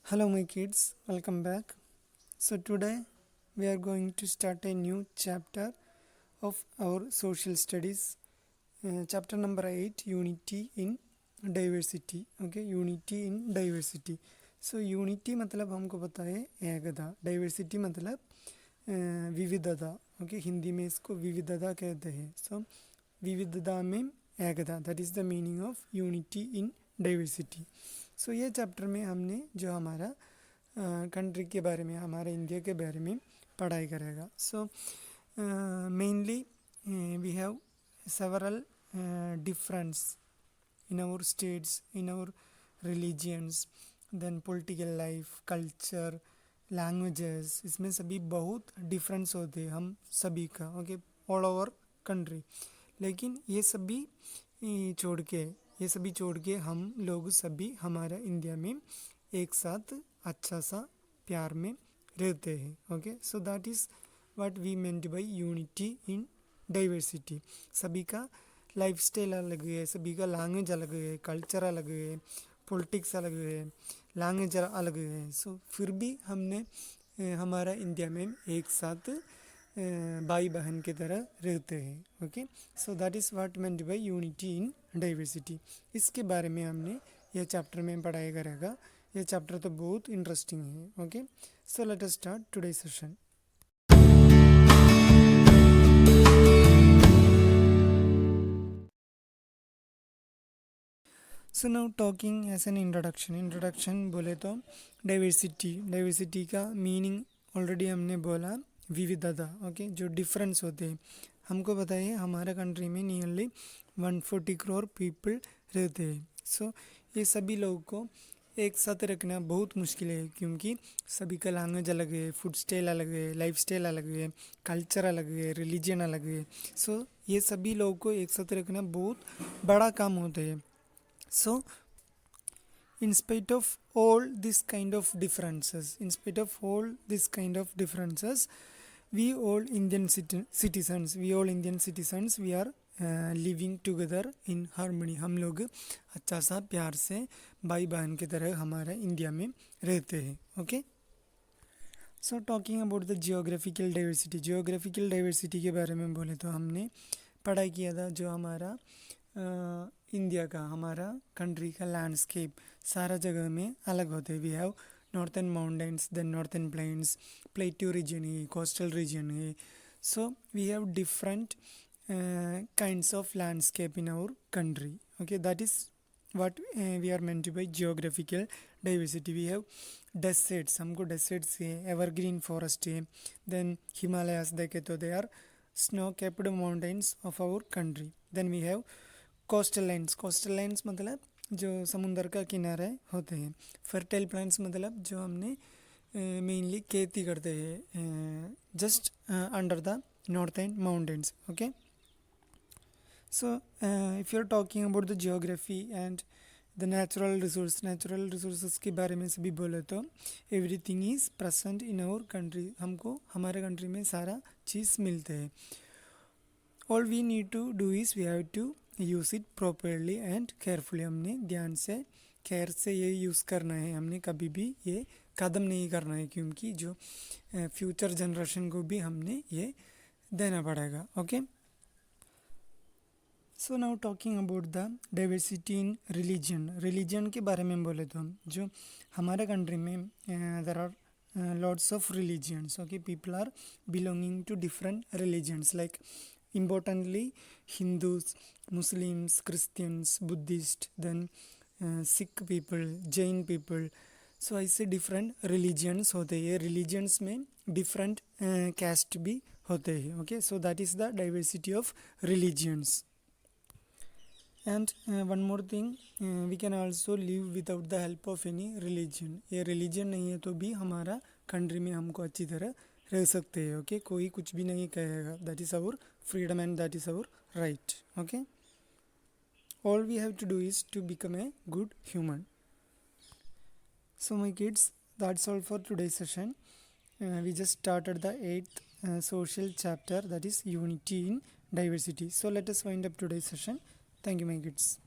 Hello, my kids, welcome back. So, today we are going to start a new chapter of our social studies, chapter number 8, Unity in Diversity. Okay, Unity in Diversity. So, Unity मतलब हमको पता है एकता, Diversity मतलब विविधता. Okay, Hindi में इसको विविधता कहते हैं. सो विविधता में एकता, that is the meaning of unity in diversity. So ये चैप्टर में हमने जो हमारा कंट्री के बारे में, हमारे इंडिया के बारे में पढ़ाई करेगा. So mainly we have several difference in our states, in our religions, then political life, culture, languages. इसमें सभी बहुत डिफरेंस होते हैं हम सभी का. Okay, all over country. लेकिन ये सभी छोड़ के हम लोग सभी हमारा इंडिया में एक साथ अच्छा सा प्यार में रहते हैं. Okay, so that is what we meant by unity in diversity. सभी का लाइफ स्टाइल अलग है, सभी का लैंग्वेज अलग है, कल्चर अलग है, पॉलिटिक्स अलग है, लैंग्वेज अलग है. सो फिर भी हमने हमारा इंडिया में एक साथ भाई बहन की तरह रहते हैं. Okay, so that is what meant by unity in diversity. इसके बारे में हमने यह चैप्टर में पढ़ाई करेगा. यह चैप्टर तो बहुत इंटरेस्टिंग है. Okay, so let us start today session. So now talking as an introduction बोले तो डाइवर्सिटी का मीनिंग ऑलरेडी हमने बोला, विविधता. ओके, जो डिफरेंस होते हैं. हमको पता है हमारे कंट्री में नियरली 140 करोड़ पीपल रहते हैं. सो ये सभी लोगों को एक साथ रखना बहुत मुश्किल है, क्योंकि सभी का लैंग्वेज अलग है, फूड स्टाइल अलग है, लाइफ स्टाइल अलग है, कल्चर अलग है, रिलीजन अलग है. सो ये सभी लोगों को एक साथ रखना बहुत बड़ा काम होता है. So, in spite of all this kind of differences, we all Indian citizens, we are living together in harmony. हम लोग अच्छा सा प्यार से भाई बहन की तरह हमारे इंडिया में रहते हैं. Okay, so talking about the geographical diversity के बारे में बोले तो हमने पढ़ाई किया था जो हमारा इंडिया का, हमारा कंट्री का लैंडस्केप सारा जगह में अलग होते हैं. We have northern mountains, then northern plains, plateau region है, कोस्टल रीजन है. So we have different kinds of landscape in our country. Okay, that is what we are meant by geographical diversity. We have deserts, हमको deserts है, evergreen forest है. Then Himalayas देखे तो they are snow capped mountains of our country. Then we have coastal lines मतलब जो समुंदर का किनारे होते हैं. फर्टाइल प्लांट्स मतलब जो हमने मेनली खेती करते हैं just under the northern mountains. Okay, so if you are talking about the geography and the natural resources के बारे में सभी बोले तो everything is present in our country. हमको हमारे कंट्री में सारा चीज़ मिलते हैं. All we need to do is we have to use it properly and carefully. हमने ध्यान से केयर से ये यूज़ करना है. हमने कभी भी ये कदम नहीं करना है, क्योंकि जो फ्यूचर जनरेशन को भी हमने ये देना पड़ेगा. Okay, so now talking about the diversity in religion के बारे में बोले तो हम जो हमारे कंट्री में there are lots of religions. Okay, people are belonging to different religions, like importantly Hindus, Muslims, Christians, Buddhist, then Sikh people, Jain people. So I say different religions होते हैं. religions में different caste भी होते हैं. Okay, so that is the diversity of religions. And one more thing, we can also live without the help of any religion. ये religion नहीं है तो भी हमारा कंट्री में हमको अच्छी तरह रह सकते हैं. ओके, कोई कुछ भी नहीं कहेगा. That is our freedom and that is our right. Okay, all we have to do is to become a good human. So my kids, that's all for today session. We just started the 8th social chapter, that is unity in diversity. So let us wind up today's session. Thank you, my kids.